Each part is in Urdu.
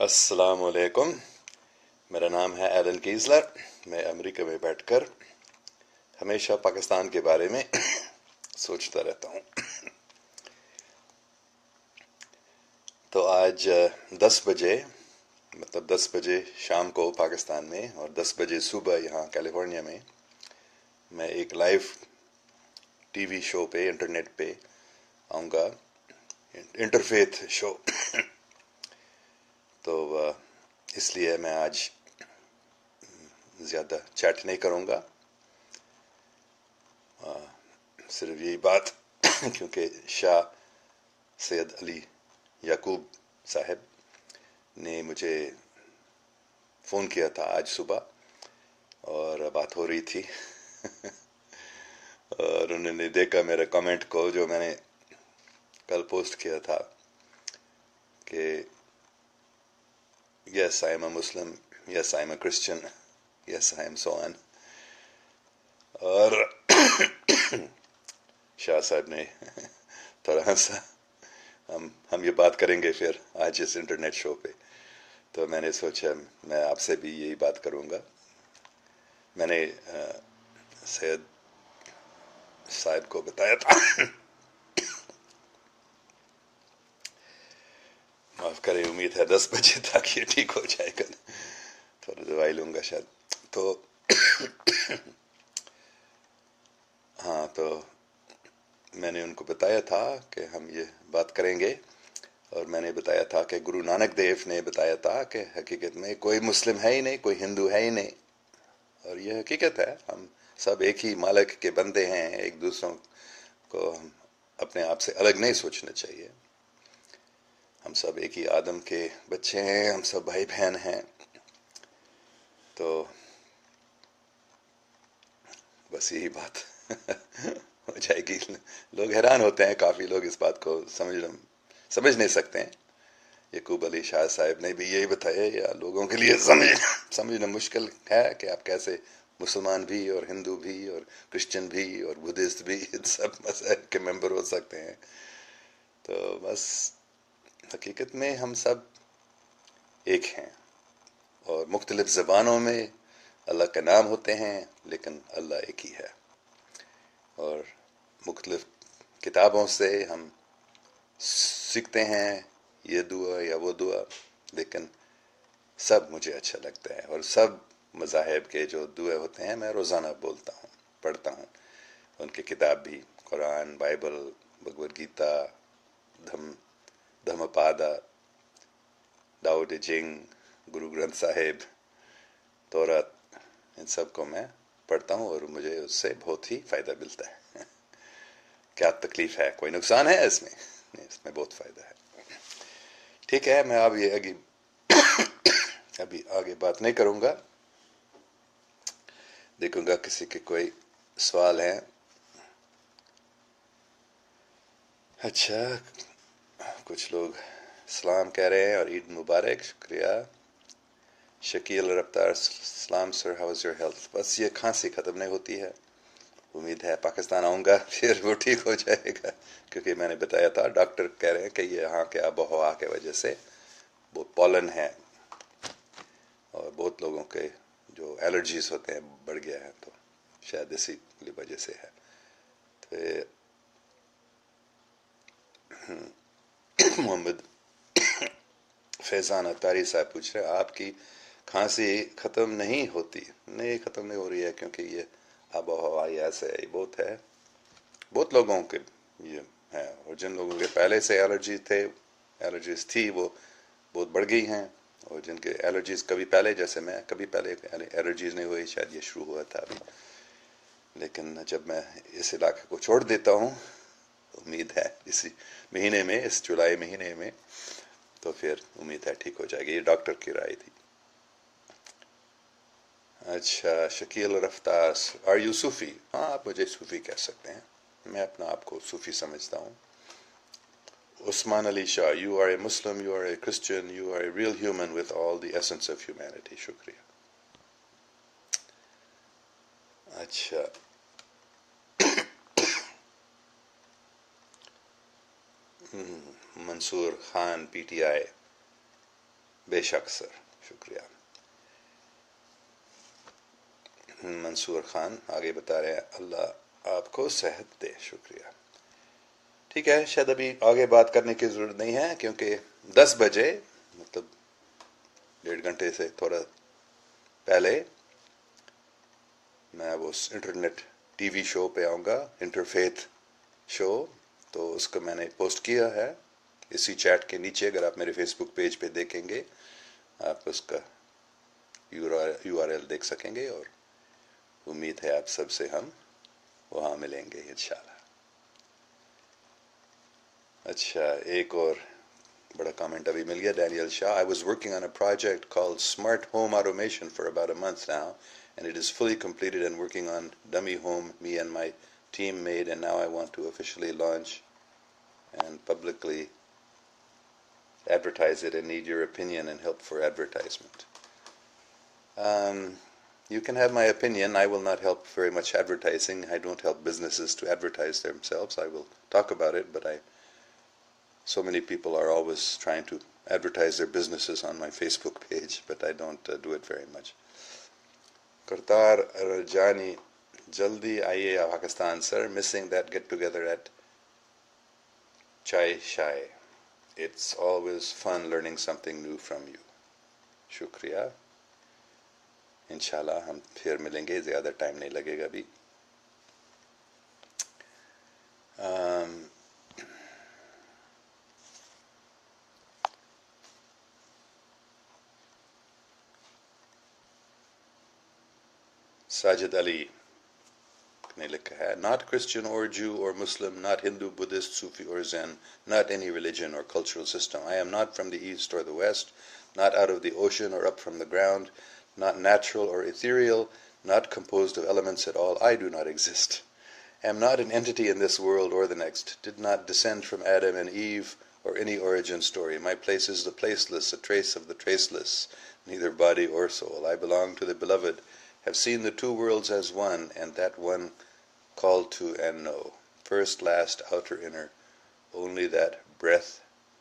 السلام علیکم. میرا نام ہے ایلن کیزلر. میں امریکہ میں بیٹھ کر ہمیشہ پاکستان کے بارے میں سوچتا رہتا ہوں. تو آج 10 بجے، مطلب 10 بجے شام کو پاکستان میں اور 10 بجے صبح یہاں کیلیفورنیا میں ایک لائیو ٹی وی شو پہ انٹرنیٹ پہ آؤں گا، انٹرفیتھ شو. تو اس لیے میں آج زیادہ چیٹ نہیں کروں گا، صرف یہی بات کیونکہ شاہ سید علی یعقوب صاحب نے مجھے فون کیا تھا آج صبح اور بات ہو رہی تھی. اور انہوں نے دیکھا میرے کمنٹ کو جو میں نے کل پوسٹ کیا تھا کہ yes I am a Muslim, yes I am a Christian, yes I am so on. اور شاہ صاحب نے تھوڑا ہنسا. ہم یہ بات کریں گے پھر آج اس انٹرنیٹ شو پہ. تو میں نے سوچا میں آپ سے بھی یہی بات کروں گا. میں نے سید صاحب کو بتایا تھا، معاف کریں، امید ہے 10 بجے تک یہ ٹھیک ہو جائے گا. تھوڑا دوائی لوں گا شاید. تو ہاں، تو میں نے ان کو بتایا تھا کہ ہم یہ بات کریں گے، اور میں نے بتایا تھا کہ گرو نانک دیو نے بتایا تھا کہ حقیقت میں کوئی مسلم ہے ہی نہیں، کوئی ہندو ہے ہی نہیں. اور یہ حقیقت ہے، ہم سب ایک ہی مالک کے بندے ہیں. ایک دوسروں کو ہم اپنے آپ سے الگ نہیں سوچنا چاہیے. ہم سب ایک ہی آدم کے بچے ہیں، ہم سب بھائی بہن ہیں. تو بس یہی بات ہو جائے گی. لوگ حیران ہوتے ہیں، کافی لوگ اس بات کو سمجھ نہیں سکتے ہیں. یعقوب علی شاہ صاحب نے بھی یہی بتایا، یا لوگوں کے لیے سمجھنا مشکل ہے کہ آپ کیسے مسلمان بھی اور ہندو بھی اور کرسچن بھی اور بدھسٹ بھی سب مذہب کے ممبر ہو سکتے ہیں. تو بس حقیقت میں ہم سب ایک ہیں، اور مختلف زبانوں میں اللہ کے نام ہوتے ہیں، لیکن اللہ ایک ہی ہے. اور مختلف کتابوں سے ہم سیکھتے ہیں یہ دعا یا وہ دعا، لیکن سب مجھے اچھا لگتا ہے. اور سب مذاہب کے جو دعائیں ہوتے ہیں میں روزانہ بولتا ہوں، پڑھتا ہوں. ان کی کتاب بھی، قرآن، بائبل، بھگوت گیتا، دھم پادا، ڈاؤ ڈے جنگ، گرو گرنتھ صاحب، تورات، ان سب کو میں پڑھتا ہوں اور مجھے اس سے بہت ہی فائدہ ملتا ہے. کیا تکلیف ہے؟ کوئی نقصان ہے اس میں؟ نہیں، اس میں بہت فائدہ ہے. ٹھیک ہے، میں ابھی آگے بات نہیں کروں گا. دیکھوں گا کسی کے کوئی سوال ہیں. اچھا، کچھ لوگ سلام کہہ رہے ہیں اور عید مبارک. شکریہ. شکیل رفتار، سلام سر، ہاؤ از یور ہیلتھ. بس یہ کھانسی ختم نہیں ہوتی ہے. امید ہے پاکستان آؤں گا پھر وہ ٹھیک ہو جائے گا، کیونکہ میں نے بتایا تھا ڈاکٹر کہہ رہے ہیں کہ یہ یہاں کے آب و ہوا کی وجہ سے وہ پولن ہے، اور بہت لوگوں کے جو الرجیز ہوتے ہیں بڑھ گیا ہے، تو شاید اسی وجہ سے ہے. تو محمد فیضان اتاری صاحب پوچھ رہے ہیں آپ کی کھانسی ختم نہیں ہوتی؟ نہیں، ختم نہیں ہو رہی ہے، کیونکہ یہ آب و ہوا ایسے ہی بہت ہے. بہت لوگوں کے یہ ہے، اور جن لوگوں کے پہلے سے الرجیز تھی وہ بہت بڑھ گئی ہیں. اور جن کے الرجیز کبھی پہلے، جیسے میں کبھی پہلے الرجیز نہیں ہوئی، شاید یہ شروع ہوا تھا ابھی. لیکن جب میں اس علاقے کو چھوڑ دیتا ہوں، امید ہے اسی مہینے میں، اس جولائی مہینے میں، تو پھر امید ہے ٹھیک ہو جائے گی. یہ ڈاکٹر کی رائے تھی. اچھا، شکیل رفتار، آر یو صوفی؟ ہاں، آپ مجھے صوفی کہہ سکتے ہیں، میں اپنا آپ کو صوفی سمجھتا ہوں. Usman Ali Shah, you are a Muslim, you are a Christian, you are a real human with all the essence of humanity. شکریہ. اچھا، Mansoor Khan, P T I. بے شک سر، شکریہ. منصور خان آگے بتا رہے ہیں اللہ آپ کو صحت دے. شکریہ. ٹھیک ہے، شاید ابھی آگے بات کرنے کی ضرورت نہیں ہے کیونکہ 10 بجے مطلب 1.5 گھنٹے سے تھوڑا پہلے میں وہ انٹرنیٹ ٹی وی شو پہ آؤں گا، انٹرفیتھ شو. تو اس کو میں نے پوسٹ کیا ہے اسی چیٹ کے نیچے. اگر آپ میرے فیس بک پیج پہ دیکھیں گے آپ اس کا یو آر ایل دیکھ سکیں گے، اور امید ہے آپ سب سے ہم وہاں ملیں گے انشاءاللہ. اچھا، ایک اور بڑا کامنٹ ابھی مل گیا. Daniel Shah: I was working on a project called Smart Home Automation for about a month now, and it is fully completed and working on dummy home me and my team made, and now I want to officially launch and publicly advertise it and need your opinion and help for advertisement. You can have my opinion. I will not help very much advertising. I don't help businesses to advertise themselves. I will talk about it, but so many people are always trying to advertise their businesses on my Facebook page, but I don't do it very much. Kartar Rajani: Jaldi aiye Pakistan sir, missing that get together at Chai Shai. It's always fun learning something new from you. شکریہ. انشاءاللہ ہم پھر ملیں گے، زیادہ ٹائم نہیں لگے گا ابھی. ساجد علی نے لکھا ہے: Not Christian or Jew or Muslim, not Hindu, Buddhist, Sufi or Zen, not any religion or cultural system. I am not from the East or the West, not out of the ocean or up from the ground, not natural or ethereal, not composed of elements at all. I do not exist. Am not an entity in this world or the next, did not descend from Adam and Eve or any origin story. My place is the placeless, a trace of the traceless, neither body or soul. I belong to the beloved, have seen the two worlds as one, and that one called to and know. First, last, outer, inner, only that breath,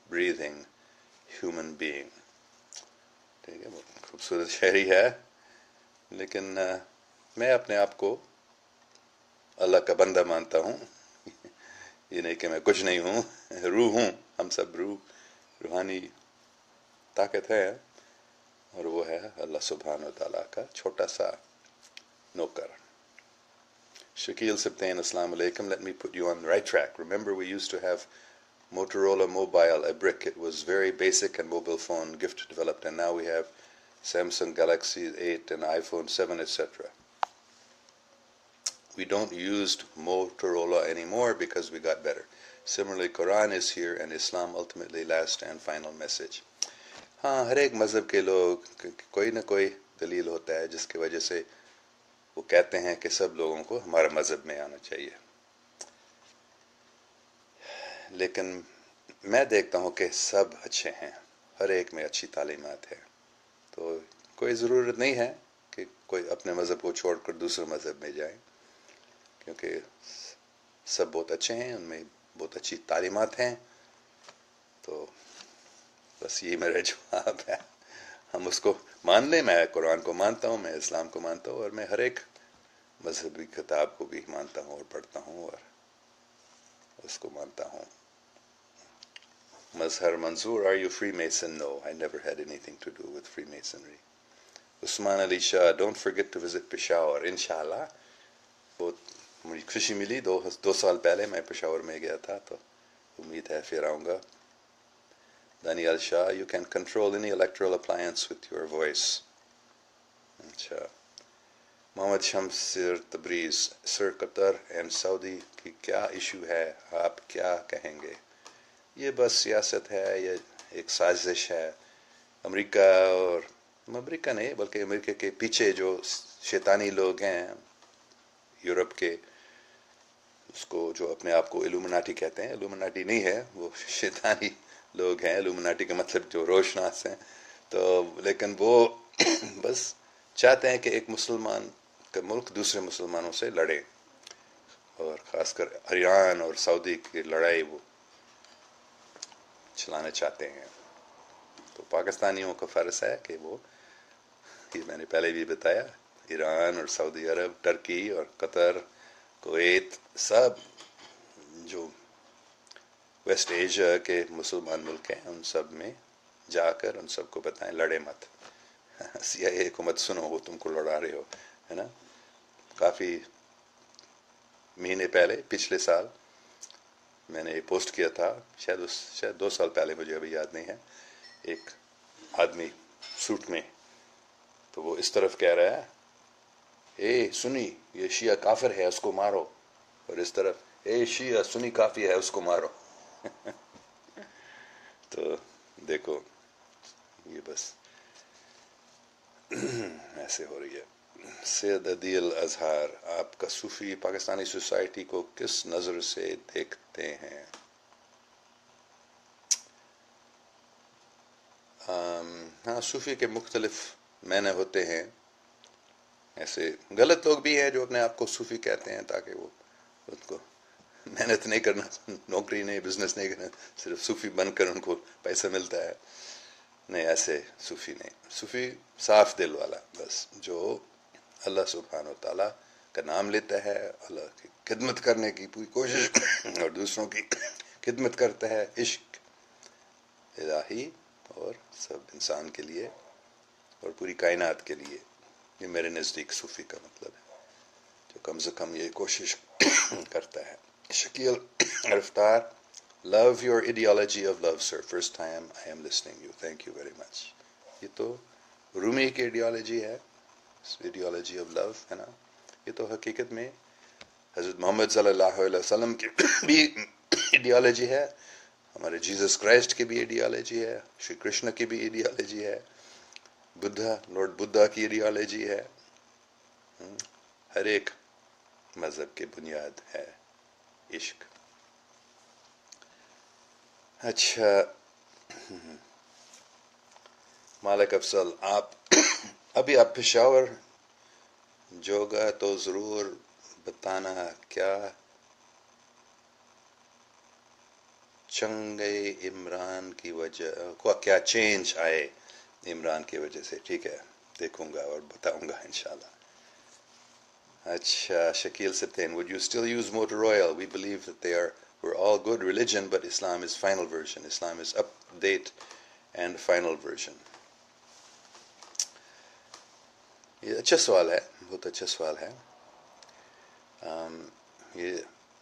breathing, human being. ٹھیک ہے، بہت خوبصورت شاعری ہے، لیکن میں اپنے آپ کو اللہ کا بندہ مانتا ہوں. یہ نہیں کہ میں کچھ نہیں ہوں، روح ہوں. ہم سب روحانی طاقت ہے، اور وہ ہے اللہ سبحانہ و تعالیٰ کا چھوٹا سا نوکر. Shakil Sibtain: Assalamu alaikum. Let me put you on the right track. Remember, we used to have Motorola Mobile, a brick. It was very basic and mobile phone, gift developed, and now we have Samsung Galaxy 8 and iPhone 7, etc. We don't use Motorola anymore because we got better. Similarly, Quran is here and Islam ultimately last and final message. ہاں، ہر ایک مذہب کے لوگ کوئی نہ کوئی دلیل ہوتا ہے جس کی وجہ سے وہ کہتے ہیں کہ سب لوگوں کو ہمارا مذہب میں آنا چاہیے. لیکن میں دیکھتا ہوں کہ سب اچھے ہیں، ہر ایک میں اچھی تعلیمات ہے. تو کوئی ضرورت نہیں ہے کہ کوئی اپنے مذہب کو چھوڑ کر دوسرے مذہب میں جائے، کیونکہ سب بہت اچھے ہیں، ان میں بہت اچھی تعلیمات ہیں. تو بس یہ میرا جواب ہے. ہم اس کو مان لیں. میں قرآن کو مانتا ہوں، میں اسلام کو مانتا ہوں، اور میں ہر ایک مذہبی کتاب کو بھی مانتا ہوں اور پڑھتا ہوں اور اس کو مانتا ہوں. مظہر منصور: Are you Freemason? No, I never had anything to do with Freemasonry. Usman Ali Shah: Don't forget to visit Peshawar. انشاءاللہ. بہت مجھے خوشی ملی، 2 سال پہلے میں پشاور میں گیا تھا، تو امید ہے پھر آؤں گا. Daniel Shah: You can control any electoral appliance with your voice. اچھا. محمد شمسیر تبریز: سر، قطر اینڈ سعودی کی کیا ایشو ہے، آپ کیا کہیں گے؟ یہ بس سیاست ہے، یہ ایک سازش ہے. امریکہ نہیں بلکہ امریکہ کے پیچھے جو شیطانی لوگ ہیں یورپ کے، اس کو جو اپنے آپ کو الومناٹی کہتے ہیں، الومناٹی نہیں ہے، وہ شیطانی لوگ ہیں. الومناٹی کا مطلب جو روشناس ہیں. تو لیکن وہ بس چاہتے ہیں کہ ایک مسلمان کا ملک دوسرے مسلمانوں سے لڑے، اور خاص کر ایران اور سعودی کی لڑائی وہ چلانا چاہتے ہیں. تو پاکستانیوں کا فرض ہے کہ وہ، یہ میں نے پہلے بھی بتایا، ایران اور سعودی عرب، ٹرکی اور قطر، کویت، سب جو ویسٹ ایشیا کے مسلمان ملک ہیں ان سب میں جا کر ان سب کو بتائیں لڑے مت، سی آئی اے کو مت سنو، وہ تم کو لڑا رہے ہو، ہے نا. کافی مہینے پہلے، پچھلے سال میں نے پوسٹ کیا تھا، شاید 2 سال پہلے، مجھے ابھی یاد نہیں ہے، ایک آدمی سوٹ میں، تو وہ اس طرف کہہ رہا ہے اے سنی یہ شیعہ کافر ہے اس کو مارو، اور اس طرف اے شیعہ سنی کافی ہے اس کو مارو. تو دیکھو یہ بس ایسے ہو رہی ہے. سید عدیل اظہار، آپ کا صوفی پاکستانی سوسائٹی کو کس نظر سے دیکھتے ہیں؟ ہاں، صوفی کے مختلف معنی ہوتے ہیں. ایسے غلط لوگ بھی ہیں جو اپنے آپ کو صوفی کہتے ہیں تاکہ وہ خود کو محنت نہیں کرنا، نوکری نہیں، بزنس نہیں کرنا، صرف صوفی بن کر ان کو پیسہ ملتا ہے. نہیں، ایسے صوفی نہیں. صوفی صاف دل والا، بس جو اللہ سبحانہ و تعالیٰ کا نام لیتا ہے، اللہ کی خدمت کرنے کی پوری کوشش اور دوسروں کی خدمت کرتا ہے، عشق الہی اور سب انسان کے لیے اور پوری کائنات کے لیے. یہ میرے نزدیک صوفی کا مطلب ہے، جو کم سے کم یہ کوشش کرتا ہے. شکیل رفتار، love your ideology of love sir, first time I am listening you, thank you very much. یہ تو رومی کی ایڈیالوجی ہے، ایڈیالوجی آف لو ہے نا. یہ تو حقیقت میں حضرت محمد صلی اللہ علیہ وسلم کی بھی ایڈیالوجی ہے، ہمارے جیزس کرائسٹ کی بھی ایڈیالوجی ہے، شری کرشن کی بھی ایڈیالوجی ہے، بدھا، لارڈ بدھا کی ایڈیالوجی ہے. ہر ایک مذہب کی بنیاد ہے عشق. اچھا، مالک افضل، آپ پشاور جوگا تو ضرور بتانا کیا چنگے عمران کی وجہ کیا چینج آئے عمران کی وجہ سے. ٹھیک ہے، دیکھوں گا اور بتاؤں گا انشاءاللہ. اچھا، Shakeel سبتین، would you still use motor oil? We believe that we're all good religion, but Islam is final version. Islam is update and final version. یہ اچھا سوال ہے، بہت اچھا سوال ہے. یہ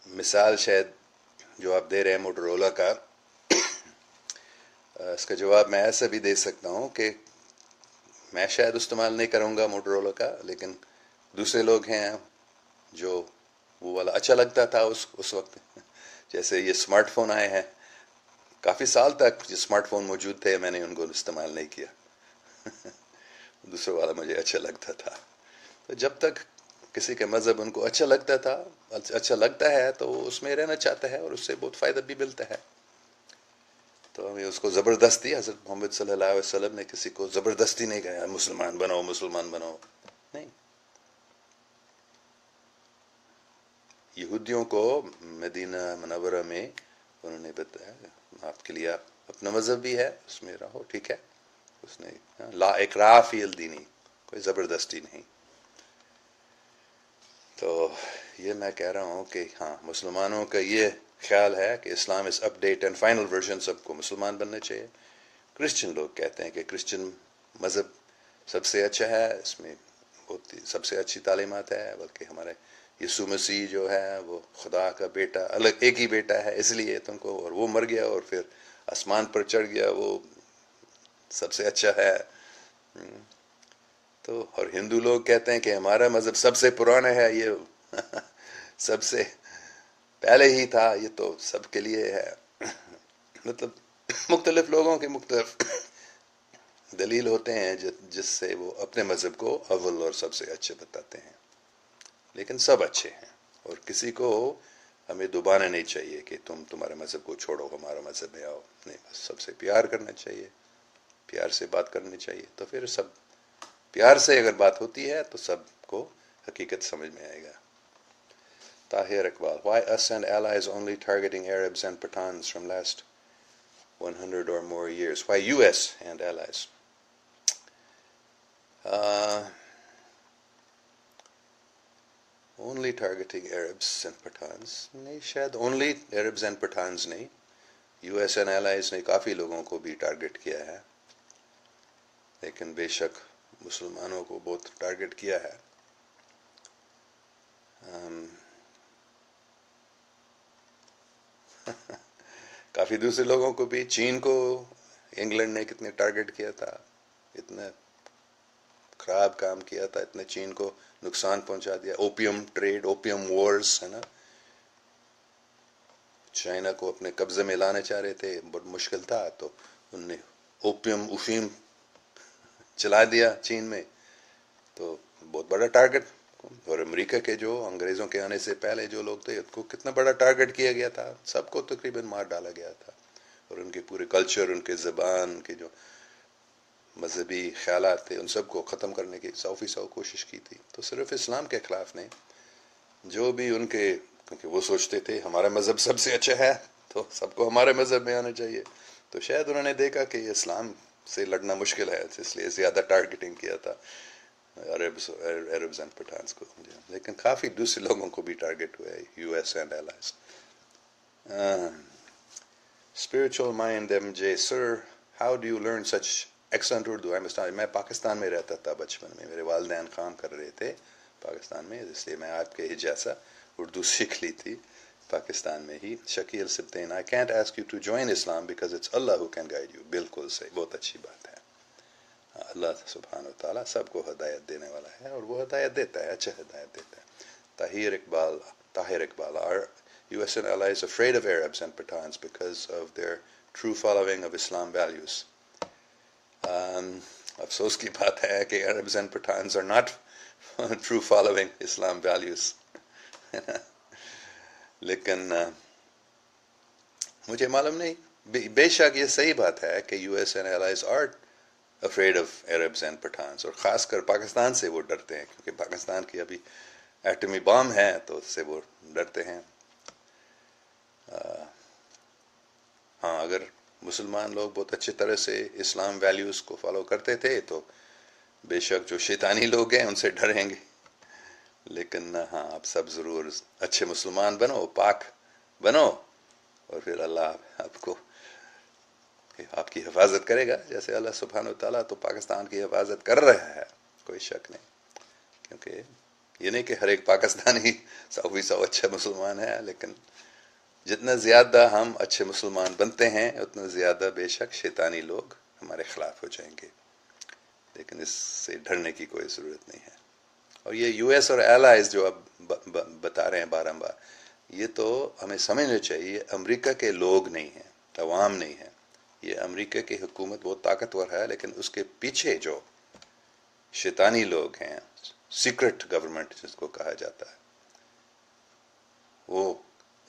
مثال شاید جو آپ دے رہے ہیں موٹرولا کا، اس کا جواب میں ایسا بھی دے سکتا ہوں کہ میں شاید استعمال نہیں کروں گا موٹرولا کا، لیکن دوسرے لوگ ہیں جو وہ والا اچھا لگتا تھا اس وقت. جیسے یہ اسمارٹ فون آئے ہیں، کافی سال تک جو اسمارٹ فون موجود تھے میں نے ان کو استعمال نہیں کیا. دوسرا والا مجھے اچھا لگتا تھا. تو جب تک کسی کے مذہب ان کو اچھا لگتا تھا، اچھا لگتا ہے، تو وہ اس میں رہنا چاہتا ہے اور اس سے بہت فائدہ بھی ملتا ہے. تو ہمیں اس کو زبردستی، حضرت محمد صلی اللہ علیہ وسلم نے کسی کو زبردستی نہیں کہا مسلمان بنو مسلمان بنو، نہیں. یہودیوں کو مدینہ منورہ میں انہوں نے بتایا آپ کے لیے اپنا مذہب بھی ہے، اس میں رہو، ٹھیک ہے. اس نے لا اکراہ فی الدین، کوئی زبردستی نہیں. تو یہ میں کہہ رہا ہوں کہ ہاں، مسلمانوں کا یہ خیال ہے کہ اسلام از اپڈیٹ اینڈ فائنل ورژن، سب کو مسلمان بننا چاہیے. کرسچن لوگ کہتے ہیں کہ کرسچن مذہب سب سے اچھا ہے، اس میں بہت سب سے اچھی تعلیمات ہے، بلکہ ہمارے یسوع مسیح جو ہے وہ خدا کا بیٹا، الگ ایک ہی بیٹا ہے، اس لیے تم کو، اور وہ مر گیا اور پھر آسمان پر چڑھ گیا، وہ سب سے اچھا ہے. تو اور ہندو لوگ کہتے ہیں کہ ہمارا مذہب سب سے پرانا ہے، یہ سب سے پہلے ہی تھا، یہ تو سب کے لیے ہے. مطلب مختلف لوگوں کے مختلف دلیل ہوتے ہیں جس سے وہ اپنے مذہب کو اول اور سب سے اچھے بتاتے ہیں. لیکن سب اچھے ہیں، اور کسی کو ہمیں دبانا نہیں چاہیے کہ تمہارے مذہب کو چھوڑو، ہمارا مذہب میں آؤ. نہیں، بس سب سے پیار کرنا چاہیے، پیار سے بات کرنی چاہیے. تو پھر سب پیار سے اگر بات ہوتی ہے تو سب کو حقیقت سمجھ میں آئے گا. Tahir Iqbal, why us and allies only targeting Arabs and Pathans from last 100 or more years. Why US and allies? Only targeting Arabs and Pathans. نہیں شاید only Arabs and Pathans نہیں, US and allies نے کافی لوگوں کو بھی ٹارگٹ کیا ہے, لیکن بے شک مسلمانوں کو بہت ٹارگٹ کیا ہے. کافی دوسرے لوگوں کو بھی. چین کو انگلینڈ نے کتنے ٹارگٹ کیا تھا, اتنا خراب کام کیا تھا, اتنے چین کو نقصان پہنچا دیا. اوپیم ٹریڈ, اوپیم وارز ہے نا, چائنا کو اپنے قبضے میں لانا چاہ رہے تھے, بہت مشکل تھا, تو انہوں نے افیم چلا دیا چین میں, تو بہت بڑا ٹارگٹ. اور امریکہ کے جو انگریزوں کے آنے سے پہلے جو لوگ تھے, ان کو کتنا بڑا ٹارگٹ کیا گیا تھا, سب کو تقریباً مار ڈالا گیا تھا, اور ان کے پورے کلچر, ان کے زبان, ان کے جو مذہبی خیالات تھے, ان سب کو ختم کرنے کی 100% کوشش کی تھی. تو صرف اسلام کے خلاف نہیں, جو بھی ان کے, کیونکہ وہ سوچتے تھے ہمارا مذہب سب سے اچھا ہے تو سب کو ہمارے مذہب میں آنا چاہیے, تو شاید انہوں نے دیکھا کہ اسلام سے لڑنا مشکل ہے, اس لیے زیادہ ٹارگیٹنگ کیا تھا عربز اینڈ پٹھانس کو. لیکن کافی دوسرے لوگوں کو بھی ٹارگٹ ہوا ہے, U S and allies. Spiritual mind MJ, sir, how do you learn such excellent Urdu? میں پاکستان میں رہتا تھا بچپن میں, میرے والدین کام کر رہے تھے پاکستان میں, اس لیے میں آپ کے ہی جیسا اردو سیکھ لی تھی پاکستان میں ہی. Shakeel سبتین, I can't ask you to join Islam because it's Allah who can guide you. بالکل صحیح, بہت اچھی بات ہے. اللہ سبحانہ و تعالیٰ سب کو ہدایت دینے والا ہے, اور وہ ہدایت دیتا ہے, اچھا ہدایت دیتا ہے. Tahir Iqbal, are US and allies afraid of Arabs and Pathans because of their true following of Islam values? افسوس کی بات ہے کہ Arabs and Pathans are not true following Islam values. لیکن مجھے معلوم نہیں, بے شک یہ صحیح بات ہے کہ US and allies are afraid of Arabs and Pathans, اور خاص کر پاکستان سے وہ ڈرتے ہیں, کیونکہ پاکستان کی ابھی ایٹمی بام ہے تو اس سے وہ ڈرتے ہیں. ہاں, اگر مسلمان لوگ بہت اچھی طرح سے اسلام ویلیوز کو فالو کرتے تھے تو بے شک جو شیطانی لوگ ہیں ان سے ڈریں گے. لیکن ہاں, آپ سب ضرور اچھے مسلمان بنو, پاک بنو, اور پھر اللہ آپ کو آپ کی حفاظت کرے گا, جیسے اللہ سبحانہ و تعالیٰ تو پاکستان کی حفاظت کر رہا ہے, کوئی شک نہیں. کیونکہ یہ نہیں کہ ہر ایک پاکستانی 100% اچھا مسلمان ہے, لیکن جتنا زیادہ ہم اچھے مسلمان بنتے ہیں اتنا زیادہ بے شک شیطانی لوگ ہمارے خلاف ہو جائیں گے. لیکن اس سے ڈرنے کی کوئی ضرورت نہیں ہے. اور یہ یو ایس اور allies جو آپ بتا رہے ہیں بارمبار, یہ تو ہمیں سمجھنا چاہیے امریکہ کے لوگ نہیں ہیں, عوام نہیں ہیں. یہ امریکہ کی حکومت بہت طاقتور ہے, لیکن اس کے پیچھے جو شیطانی لوگ ہیں, سیکرٹ گورنمنٹ جس کو کہا جاتا ہے, وہ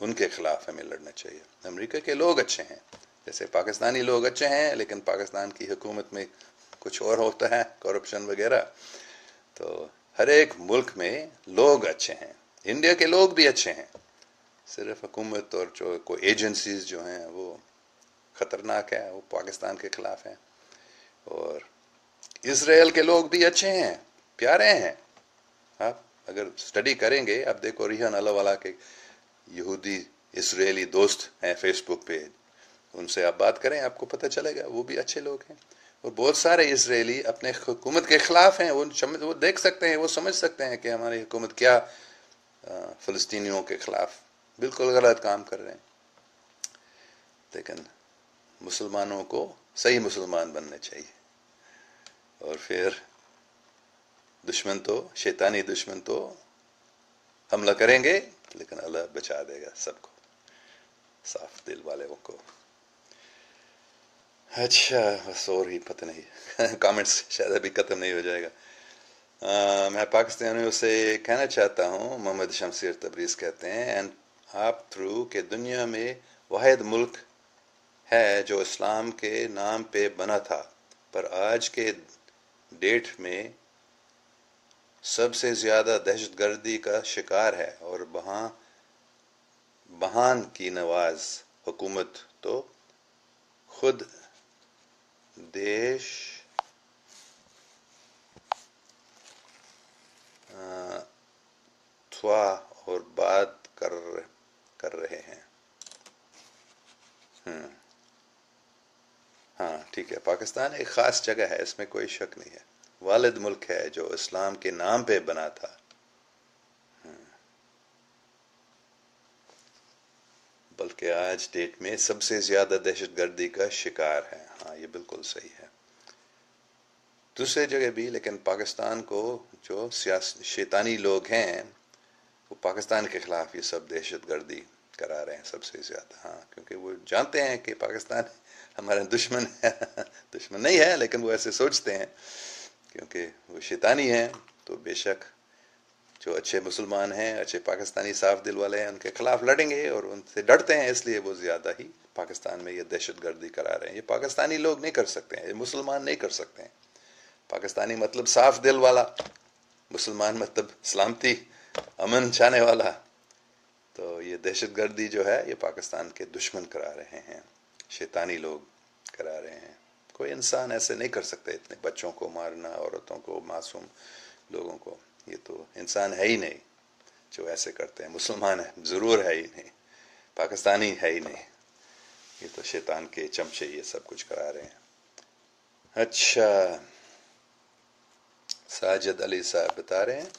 ان کے خلاف ہمیں لڑنا چاہیے. امریکہ کے لوگ اچھے ہیں, جیسے پاکستانی لوگ اچھے ہیں, لیکن پاکستان کی حکومت میں کچھ اور ہوتا ہے, کرپشن وغیرہ. تو ہر ایک ملک میں لوگ اچھے ہیں, انڈیا کے لوگ بھی اچھے ہیں, صرف حکومت اور جو کوئی ایجنسیز جو ہیں وہ خطرناک ہے, وہ پاکستان کے خلاف ہیں. اور اسرائیل کے لوگ بھی اچھے ہیں, پیارے ہیں. آپ اگر اسٹڈی کریں گے, آپ دیکھو ریحان اللہ والا کے یہودی اسرائیلی دوست ہیں فیس بک پہ, ان سے آپ بات کریں, آپ کو پتہ چلے گا وہ بھی اچھے لوگ ہیں. اور بہت سارے اسرائیلی اپنے حکومت کے خلاف ہیں, وہ دیکھ سکتے ہیں, وہ سمجھ سکتے ہیں کہ ہماری حکومت کیا فلسطینیوں کے خلاف بالکل غلط کام کر رہے ہیں. لیکن مسلمانوں کو صحیح مسلمان بننا چاہیے, اور پھر دشمن تو, شیطانی دشمن تو حملہ کریں گے, لیکن اللہ بچا دے گا سب کو, صاف دل والے کو. اچھا, بس اور ہی پتہ نہیں, کامنٹس شاید ابھی ختم نہیں ہو جائے گا. میں پاکستانیوں سے کہنا چاہتا ہوں, محمد شمشیر تبریز کہتے ہیں, اینڈ آپ تھرو کہ دنیا میں واحد ملک ہے جو اسلام کے نام پہ بنا تھا, پر آج کے ڈیٹ میں سب سے زیادہ دہشت گردی کا شکار ہے, اور بہان کی نواز حکومت تو خود دیش تھوا اور بات کر رہے ہیں. ہاں ٹھیک ہے. پاکستان ایک خاص جگہ ہے، اس میں کوئی شک نہیں ہے. والد ملک ہے جو اسلام کے نام پہ بنا تھا. بلکہ آج ڈیٹ میں سب سے زیادہ دہشت گردی کا شکار ہے. ہاں یہ بالکل صحیح ہے. دوسرے جگہ بھی، لیکن پاکستان کو جو شیطانی لوگ ہیں وہ پاکستان کے خلاف یہ سب دہشت گردی کرا رہے ہیں سب سے زیادہ. ہاں کیونکہ وہ جانتے ہیں کہ پاکستان ہمارا دشمن ہے. دشمن نہیں ہے لیکن وہ ایسے سوچتے ہیں کیونکہ وہ شیطانی ہیں. تو بے شک جو اچھے مسلمان ہیں، اچھے پاکستانی صاف دل والے ہیں، ان کے خلاف لڑیں گے اور ان سے ڈرتے ہیں. اس لیے وہ زیادہ ہی پاکستان میں یہ دہشت گردی کرا رہے ہیں. یہ پاکستانی لوگ نہیں کر سکتے ہیں، یہ مسلمان نہیں کر سکتے ہیں. پاکستانی مطلب صاف دل والا، مسلمان مطلب سلامتی امن چاہنے والا. تو یہ دہشت گردی جو ہے یہ پاکستان کے دشمن کرا رہے ہیں، شیطانی لوگ کرا رہے ہیں. کوئی انسان ایسے نہیں کر سکتے، اتنے بچوں کو مارنا، عورتوں کو، معصوم لوگوں کو. یہ تو انسان ہے ہی نہیں جو ایسے کرتے ہیں. مسلمان ہے ضرور ہے ہی نہیں، پاکستانی ہے ہی نہیں. یہ تو شیطان کے چمچے یہ سب کچھ کرا رہے ہیں. اچھا، ساجد علی صاحب بتا رہے ہیں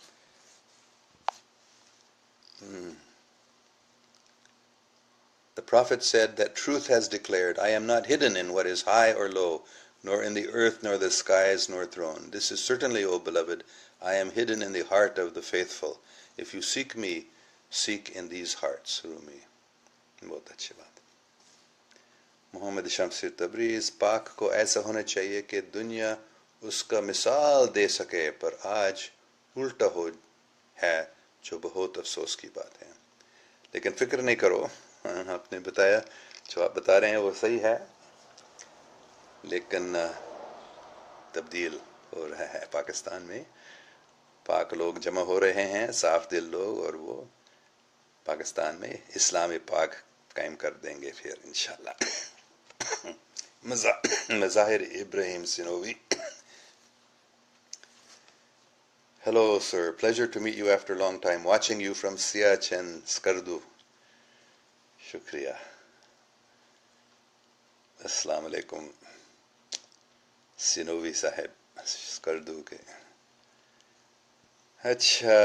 The prophet said that truth has declared, I am not hidden in what is high or low, nor in the earth, nor the skies, nor throne. This is certainly, O beloved, I am hidden in the heart of the faithful. If you seek me, seek in these hearts. Rumi. بہت اچھی بات. محمد شمس تبریز. پاک کو ایسا ہونا چاہیے کہ دنیا اس کا مثال دے سکے، پر آج الٹا ہو ہے، جو بہت افسوس کی بات ہے. لیکن فکر نہیں کرو، آپ نے بتایا، جو آپ بتا رہے ہیں وہ صحیح ہے، لیکن تبدیل ہو رہا ہے پاکستان میں. پاک لوگ جمع ہو رہے ہیں، صاف دل لوگ، اور وہ پاکستان میں اسلام پاک قائم کر دیں گے پھر انشاءاللہ. مظاہر ابراہیم سنووی. Hello sir, pleasure to meet you after a long time. Watching you from Siachen, Skardu. شکریہ. السلام علیکم سنووی صاحب اسکردو کے. اچھا،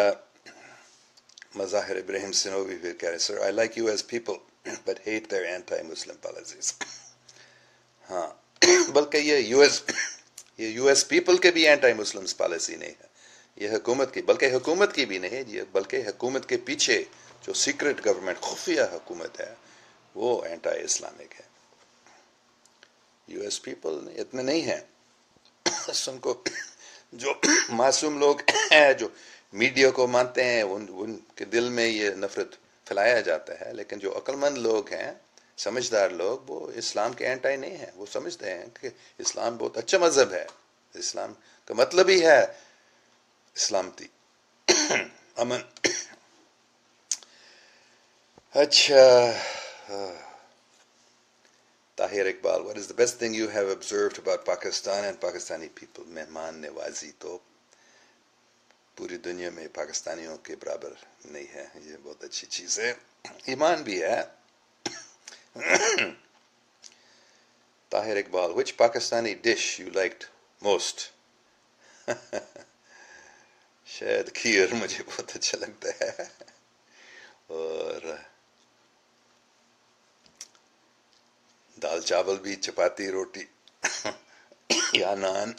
مظاہر ابراہیم سنووی پھر کہہ رہے سر I like you as people but hate their anti-Muslim policies. ہاں بلکہ یہ یو ایس پیپل کے بھی اینٹائی مسلمس پالیسی نہیں ہے، یہ حکومت کی، بلکہ حکومت کی بھی نہیں ہے، بلکہ حکومت کے پیچھے جو سیکرٹ گورنمنٹ، خفیہ حکومت ہے، وہ اینٹائی اسلامک ہے. یو ایس پیپل اتنے نہیں ہیں. ان کو جو معصوم لوگ ہیں، جو میڈیا کو مانتے ہیں، ان کے دل میں یہ نفرت پھیلایا جاتا ہے. لیکن جو عقل مند لوگ ہیں، سمجھدار لوگ، وہ اسلام کے اینٹائی نہیں ہیں. وہ سمجھتے ہیں کہ اسلام بہت اچھا مذہب ہے، اسلام کا مطلب ہی ہے سلامتی، امن. اچھا، Tahir Iqbal. What is the best thing you have observed about Pakistan and Pakistani people? مہمان نوازی تو پوری دنیا میں پاکستانیوں کے برابر نہیں ہے، یہ بہت اچھی چیز ہے. ایمان بھی ہے. Tahir Iqbal. Which Pakistani dish you liked most? شاید کھیر مجھے بہت اچھا لگتا ہے، اور دال چاول بھی، چپاتی روٹی یا نان.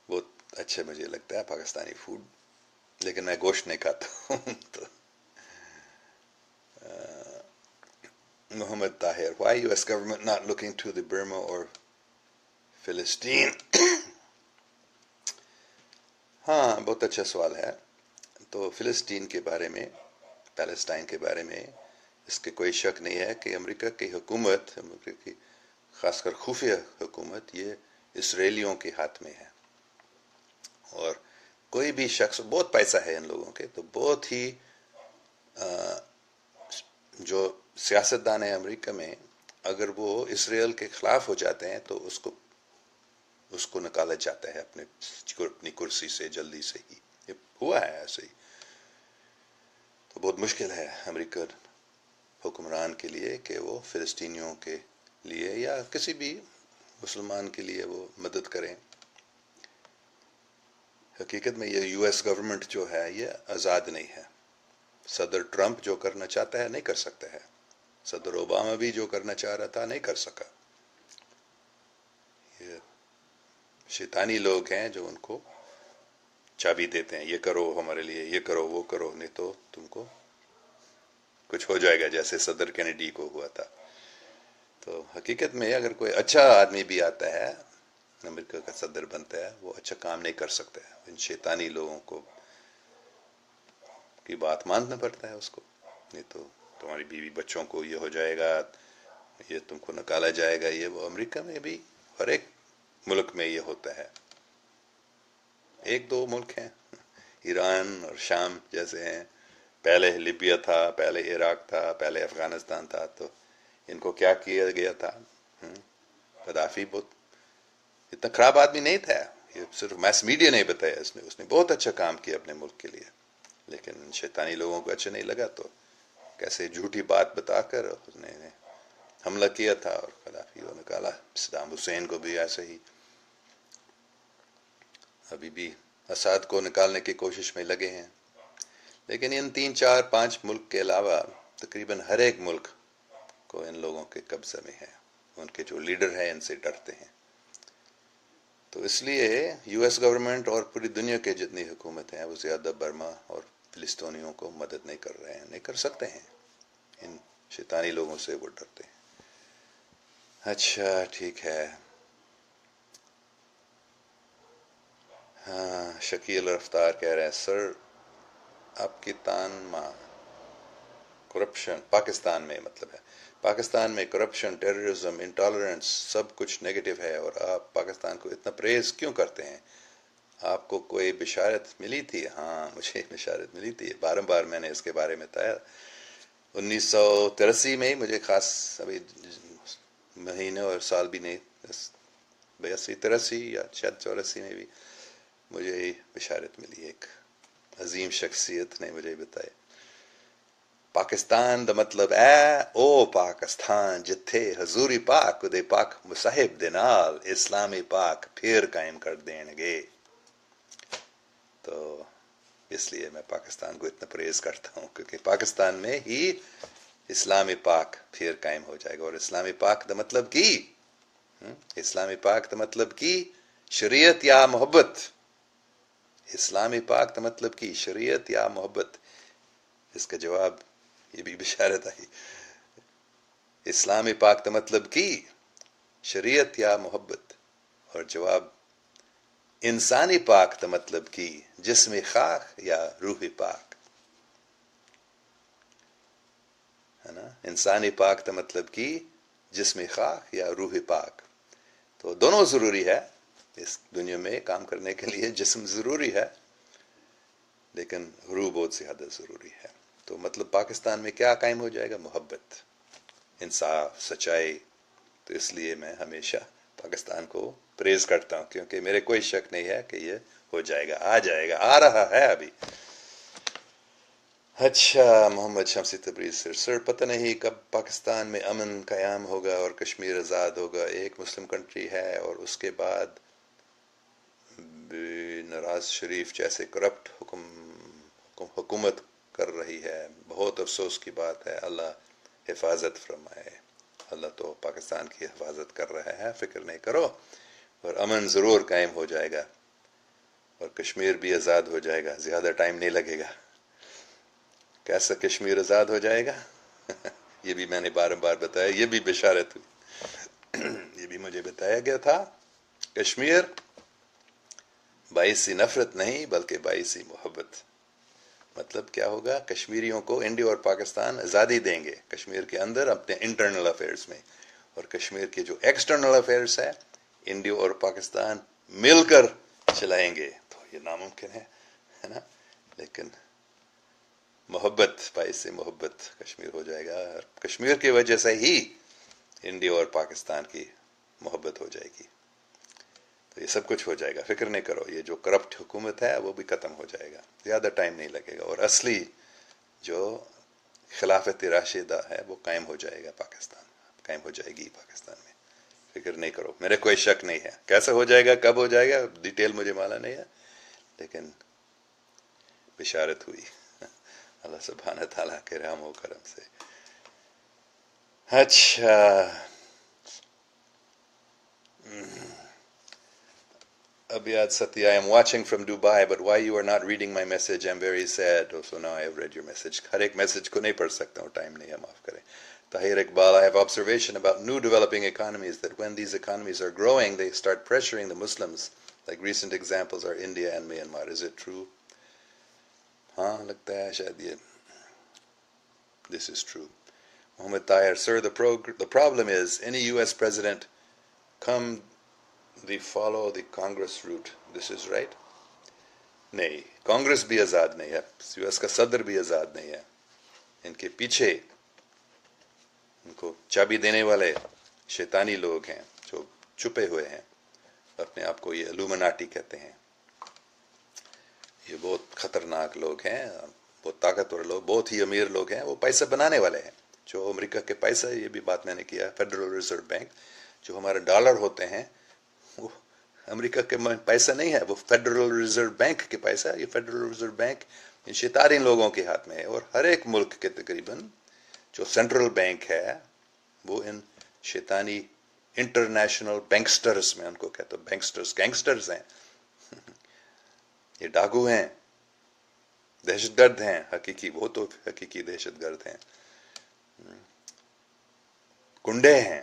بہت اچھا مجھے لگتا ہے پاکستانی فوڈ، لیکن میں گوشت نہیں کھاتا ہوں. تو محمد Tahir. Why US government not looking to the Burma or Philistine? ہاں بہت اچھا سوال ہے. تو فلسطین کے بارے میں، پیلسٹائن کے بارے میں اس کے کوئی شک نہیں ہے کہ امریکہ کی حکومت، امریکہ کی خاص کر خفیہ حکومت، یہ اسرائیلیوں کے ہاتھ میں ہے. اور کوئی بھی شخص، بہت پیسہ ہے ان لوگوں کے، تو بہت ہی جو سیاستدان ہیں امریکہ میں، اگر وہ اسرائیل کے خلاف ہو جاتے ہیں تو اس کو نکالا جاتا ہے اپنی کرسی سے جلدی سے ہی. یہ ہوا ہے ایسے ہی. تو بہت مشکل ہے امریکن حکمران کے لیے کہ وہ فلسطینیوں کے لیے یا کسی بھی مسلمان کے لیے وہ مدد کریں. حقیقت میں یہ یو ایس گورنمنٹ جو ہے یہ آزاد نہیں ہے. صدر ٹرمپ جو کرنا چاہتا ہے نہیں کر سکتا ہے. صدر اوباما بھی جو کرنا چاہ رہا تھا نہیں کر سکا. یہ شیطانی لوگ ہیں جو ان کو چابی دیتے ہیں، یہ کرو ہمارے لیے، یہ کرو وہ کرو، نہیں تو تم کو کچھ ہو جائے گا، جیسے صدر کینیڈی کو ہوا تھا. تو حقیقت میں اگر کوئی اچھا آدمی بھی آتا ہے امریکہ کا صدر بنتا ہے، وہ اچھا کام نہیں کر سکتا ہے. ان شیطانی لوگوں کو کی بات ماننا پڑتا ہے اس کو. نہیں تو تمہاری بیوی بچوں کو یہ ہو جائے گا، یہ تم کو نکالا جائے گا. یہ وہ امریکہ میں بھی ہر ایک ملک میں یہ ہوتا ہے. ایک دو ملک ہیں ایران اور شام جیسے ہیں، پہلے لیبیا تھا، پہلے عراق تھا، پہلے افغانستان تھا. تو ان کو کیا کیا گیا تھا؟ قذافی بہت اتنا خراب آدمی نہیں تھا. یہ صرف میس میڈیا نے بتایا. اس نے بہت اچھا کام کیا اپنے ملک کے لیے، لیکن شیطانی لوگوں کو اچھا نہیں لگا تو کیسے جھوٹی بات بتا کر اس نے حملہ کیا تھا اور قذافی کو نکالا. صدام حسین کو بھی ایسے ہی. ابھی بھی اسد کو نکالنے کی کوشش میں لگے ہیں. لیکن ان 3 4 5 ملک کے علاوہ تقریباً ہر ایک ملک کو ان لوگوں کے قبضے میں ہے. ان کے جو لیڈر ہیں ان سے ڈرتے ہیں. تو اس لیے یو ایس گورنمنٹ اور پوری دنیا کے جتنی حکومتیں ہیں وہ زیادہ برما اور فلسطینیوں کو مدد نہیں کر رہے ہیں، نہیں کر سکتے ہیں. ان شیطانی لوگوں سے وہ ڈرتے ہیں. اچھا ٹھیک ہے. ہاں، شکیل رفتار کہہ رہے ہیں سر آپ کی کرپشن پاکستان میں مطلب ہے پاکستان میں کرپشن، ٹیررزم، انٹالرنس سب کچھ نیگیٹو ہے، اور آپ پاکستان کو اتنا پریز کیوں کرتے ہیں؟ آپ کو کوئی بشارت ملی تھی؟ ہاں مجھے بشارت ملی تھی، بار بار میں نے اس کے بارے میں بتایا. 1983 میں مجھے خاص ابھی مہینے اور سال بھی نہیں، 82 83 یا شاید 84 میں بھی مجھے بشارت ملی. ایک عظیم شخصیت نے مجھے بتایا پاکستان دا مطلب ہے او پاکستان جتھے حضوری پاک دے پاک مصاحب دے نال اسلامی پاک پھر قائم کر دیں گے. تو اس لیے میں پاکستان کو اتنا پریز کرتا ہوں کیونکہ پاکستان میں ہی اسلامی پاک پھر قائم ہو جائے گا. اور اسلامی پاک دا مطلب کی اسلامی پاک دا مطلب کی شریعت یا محبت. اسلامی پاک دا مطلب کی شریعت یا محبت. اس کا جواب یہ بھی بشارت آئی. اسلامی پاک دا مطلب کی شریعت یا محبت. اور جواب انسانی پاک دا مطلب کی جسم خاک یا روح پاک ہے نا. انسانی پاک دا مطلب کی جسم خاک یا روح پاک. تو دونوں ضروری ہے اس دنیا میں کام کرنے کے لیے. جسم ضروری ہے لیکن روح بہت زیادہ ضروری ہے. تو مطلب پاکستان میں کیا قائم ہو جائے گا؟ محبت، انصاف، سچائی. تو اس لیے میں ہمیشہ پاکستان کو پریز کرتا ہوں کیونکہ میرے کوئی شک نہیں ہے کہ یہ ہو جائے گا، آ جائے گا، آ رہا ہے ابھی. اچھا محمد شمسی تبریز سر پتہ نہیں کب پاکستان میں امن قیام ہوگا اور کشمیر آزاد ہوگا. ایک مسلم کنٹری ہے اور اس کے بعد نواز شریف جیسے کرپٹ حکومت کر رہی ہے. بہت افسوس کی بات ہے. اللہ حفاظت فرمائے. اللہ تو پاکستان کی حفاظت کر رہا ہے، فکر نہیں کرو. اور امن ضرور قائم ہو جائے گا اور کشمیر بھی آزاد ہو جائے گا. زیادہ ٹائم نہیں لگے گا. کیسا کشمیر آزاد ہو جائے گا؟ یہ بھی میں نے بار بار بتایا، یہ بھی بشارت ہوئی. یہ بھی مجھے بتایا گیا تھا. کشمیر باعث نفرت نہیں بلکہ باعث محبت. مطلب کیا ہوگا؟ کشمیریوں کو انڈیا اور پاکستان آزادی دیں گے کشمیر کے اندر اپنے انٹرنل افیئرز میں، اور کشمیر کے جو ایکسٹرنل افیئرز ہے انڈیا اور پاکستان مل کر چلائیں گے. تو یہ ناممکن ہے نا. لیکن محبت، باعث سے محبت کشمیر ہو جائے گا، اور کشمیر کی وجہ سے ہی انڈیا اور پاکستان کی محبت ہو جائے گی. تو یہ سب کچھ ہو جائے گا، فکر نہیں کرو. یہ جو کرپٹ حکومت ہے وہ بھی ختم ہو جائے گا، زیادہ ٹائم نہیں لگے گا، اور اصلی جو خلافت راشدہ ہے وہ قائم ہو جائے گا پاکستان، قائم ہو جائے گی پاکستان میں. فکر نہیں کرو، میرے کوئی شک نہیں ہے. کیسے ہو جائے گا، کب ہو جائے گا، ڈیٹیل مجھے معلوم نہیں ہے، لیکن بشارت ہوئی اللہ سبحانہ تعالیٰ کے رحم و کرم سے. اچھا، Abhyad Satya, I am watching from Dubai, but why you are not reading my message? I am very sad. Oh, so now I have read your message. ہر ایک میسج کو نہیں پڑھ سکتا ہوں، ٹائم نہیں ہے، معاف کریں. Tahir Iqbal, I have observation about new developing economies that when these economies are growing, they start pressuring the Muslims. Like recent examples are India and Myanmar. Is it true? ہاں لگتا ہے شاید یہ this is true. Muhammad Tahir, sir, the problem is any US president come they follow the Congress route. This is right? نہیں، کانگریس بھی آزاد نہیں ہے، یو ایس کا صدر بھی آزاد نہیں ہے. ان کے پیچھے ان کو چابی دینے والے شیطانی لوگ ہیں جو چھپے ہوئے ہیں، اپنے آپ کو یہ الومناٹی کہتے ہیں. یہ بہت خطرناک لوگ ہیں، بہت طاقتور لوگ، بہت ہی امیر لوگ ہیں. وہ پیسہ بنانے والے ہیں، جو امریکہ کے پیسہ، یہ بھی بات میں نے کیا، فیڈرل ریزرو بینک، جو ہمارے ڈالر ہوتے ہیں وہ امریکہ کے پیسہ نہیں ہے، وہ فیڈرل ریزرو بینک کے پیسہ. یہ فیڈرل ریزرو بینک ان شیطان لوگوں کے ہاتھ میں ہے، اور ہر ایک ملک کے تقریباً جو سینٹرل بینک ہے وہ ان شیطانی انٹرنیشنل بینکسٹرز میں ان کو کہتے ہیں. بینکسٹرز گینگسٹرز ہیں، یہ ڈاکو ہیں، دہشت گرد ہیں حقیقی، وہ تو حقیقی دہشت گرد ہیں، کنڈے ہیں.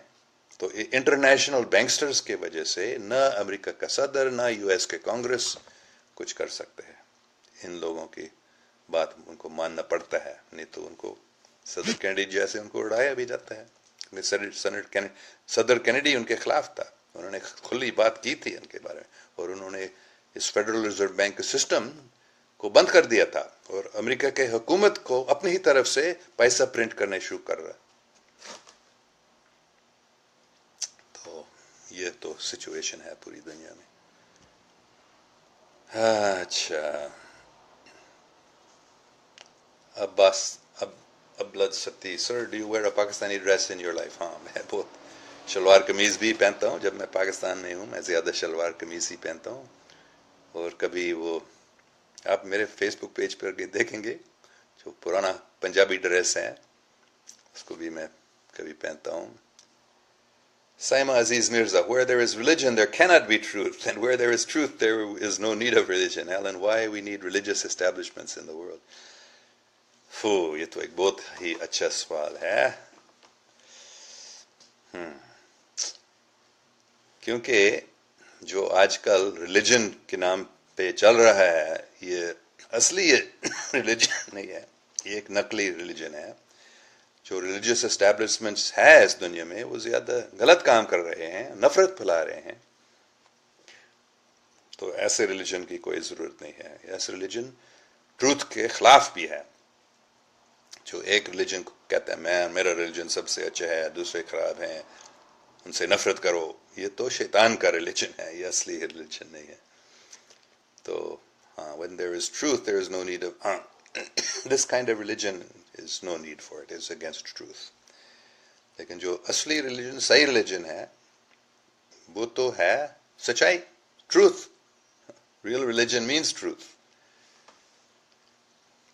تو انٹرنیشنل بینکسٹرز کی وجہ سے نہ امریکہ کا صدر نہ یو ایس کے کانگریس کچھ کر سکتے ہیں. ان لوگوں کی بات ان کو ماننا پڑتا ہے، نہیں تو ان کو صدر کینیڈی جیسے ان کو اڑایا بھی جاتا ہے. صدر کینیڈی ان کے خلاف تھا، انہوں نے کھلی بات کی تھی ان کے بارے میں، اور انہوں نے اس فیڈرل ریزرو بینک کے سسٹم کو بند کر دیا تھا، اور امریکہ کے حکومت کو اپنی ہی طرف سے پیسہ پرنٹ کرنے شروع کر رہا. تو یہ تو سچویشن ہے پوری دنیا میں. اچھا، عباس ابلد ستی، sir do you wear a Pakistani dress in your life? ہاں، میں بہت شلوار قمیض بھی پہنتا ہوں. جب میں پاکستان میں ہوں میں زیادہ شلوار قمیض ہی پہنتا ہوں، اور کبھی وہ آپ میرے فیس بک پیج پر دیکھیں گے جو پرانا پنجابی ڈریس ہے اس کو بھی میں کبھی پہنتا ہوں. Saima Aziz Mirza, where there is religion there cannot be truth, and where there is truth there is no need of religion. Alan, why we need religious establishments in the world? یہ تو ایک بہت ہی اچھا سوال ہے. کیونکہ جو آج کل ریلیجن کے نام پہ چل رہا ہے، یہ اصلی ریلیجن نہیں ہے، یہ ایک نقلی ریلیجن ہے. جو ریلیجس اسٹیبلشمنٹس ہے اس دنیا میں وہ زیادہ غلط کام کر رہے ہیں، نفرت پھیلا رہے ہیں. تو ایسے ریلیجن کی کوئی ضرورت نہیں ہے. ایسے ریلیجن ٹروتھ کے خلاف بھی ہے. جو ایک ریلیجن کو کہتا ہے میرا ریلیجن سب سے اچھا ہے، دوسرے خراب ہیں، ان سے نفرت کرو، یہ تو شیطان کا ریلیجن ہے، یہ اصلی ریلیجن نہیں ہے. تو when there is truth there is no need of this kind of religion is no need for it, is against truth. لیکن جو اصلی ریلیجن، صحیح ریلیجن ہے، وہ تو ہے سچائی، truth. Real religion means truth.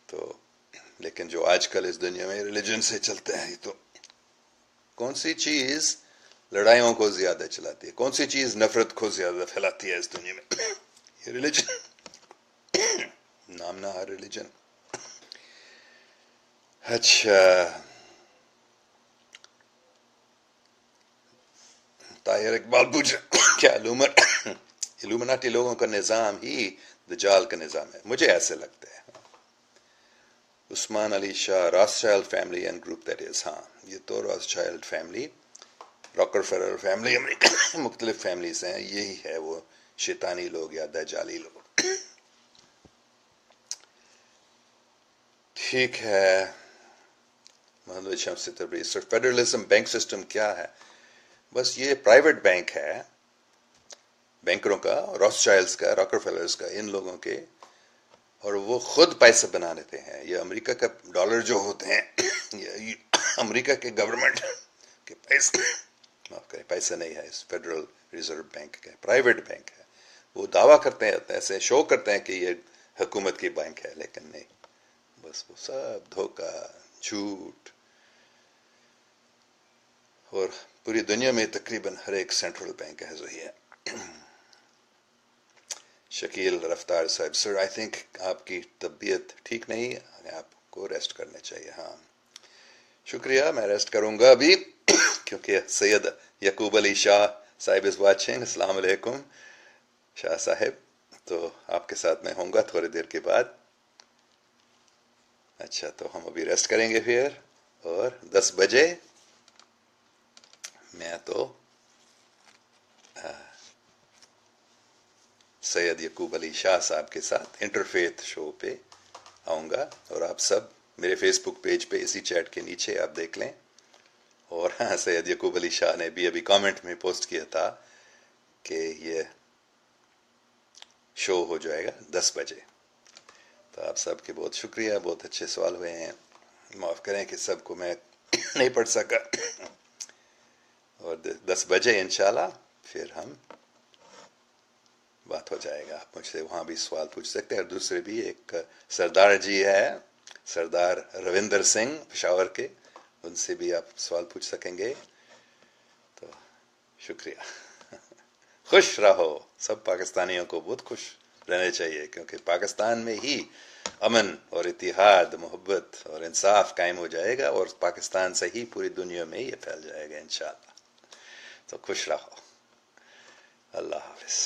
تو لیکن جو آج کل اس دنیا میں ریلیجن سے چلتے ہیں، تو کون سی چیز لڑائیوں کو زیادہ چلاتی ہے، کون سی چیز نفرت کو زیادہ پھیلاتی ہے اس دنیا میں؟ یہ ریلیجن، نام نہ ہر ریلیجن. اچھا، طاہر اقبال پوچھ کیا الومناٹی لوگوں کا نظام ہی دجال کا نظام ہے؟ مجھے ایسے لگتا ہے. Usman Ali Shah, Rothschild family and group, that is, ہاں یہ تو راسچائلڈ فیملی، راکر فیلر فیملی، امریکہ مختلف فیملیز ہیں، یہی ہے وہ شیطانی لوگ یا دجالی لوگ. ٹھیک ہے محمد شمس تبریز سر، فیڈرلزم بینک سسٹم کیا ہے؟ بس یہ پرائیویٹ بینک ہے، بینکروں کا، روتھشائلڈز کا، راکر-فیلرز کا، ان لوگوں کے، اور وہ خود پیسے بنا لیتے ہیں. یہ امریکہ کا ڈالر جو ہوتے ہیں یہ امریکہ کے گورنمنٹ کے پیسے، معاف کریں، پیسے نہیں ہے، اس فیڈرل ریزرو بینک کا پرائیویٹ بینک ہے. وہ دعویٰ کرتے ہیں، ایسے شو کرتے ہیں کہ یہ حکومت کی بینک ہے، لیکن نہیں، بس وہ سب دھوکہ، جھوٹ. اور پوری دنیا میں تقریباً ہر ایک سینٹرل بینک ہے جو ہے. شکیل رفتار صاحب، سر آئی تھنک آپ کی طبیعت ٹھیک نہیں، آپ کو ریسٹ کرنا چاہیے. ہاں شکریہ، میں ریسٹ کروں گا ابھی کیونکہ سید یعقوب علی شاہ صاحب از واچنگ. السلام علیکم شاہ صاحب، تو آپ کے ساتھ میں ہوں گا تھوڑی دیر کے بعد. اچھا، تو ہم ابھی ریسٹ کریں گے پھر، اور 10 بجے میں تو سید یعقوب علی شاہ صاحب کے ساتھ انٹرفیتھ شو پہ آؤں گا، اور آپ سب میرے فیس بک پیج پہ اسی چیٹ کے نیچے آپ دیکھ لیں. اور ہاں، سید یعقوب علی شاہ نے بھی ابھی کامنٹ میں پوسٹ کیا تھا کہ یہ شو ہو جائے گا 10 بجے. تو آپ سب کے بہت شکریہ، بہت اچھے سوال ہوئے ہیں، معاف کریں کہ سب کو میں نہیں پڑھ سکا. اور 10 بجے انشاءاللہ پھر ہم بات ہو جائے گا. آپ مجھ سے وہاں بھی سوال پوچھ سکتے ہیں، اور دوسرے بھی ایک سردار جی ہے، سردار روندر سنگھ پشاور کے، ان سے بھی آپ سوال پوچھ سکیں گے. تو شکریہ. خوش رہو، سب پاکستانیوں کو بہت خوش رہنا چاہیے، کیونکہ پاکستان میں ہی امن اور اتحاد، محبت اور انصاف قائم ہو جائے گا، اور پاکستان سے ہی پوری دنیا میں یہ پھیل جائے گا انشاءاللہ. تو خوش رہو. اللہ حافظ.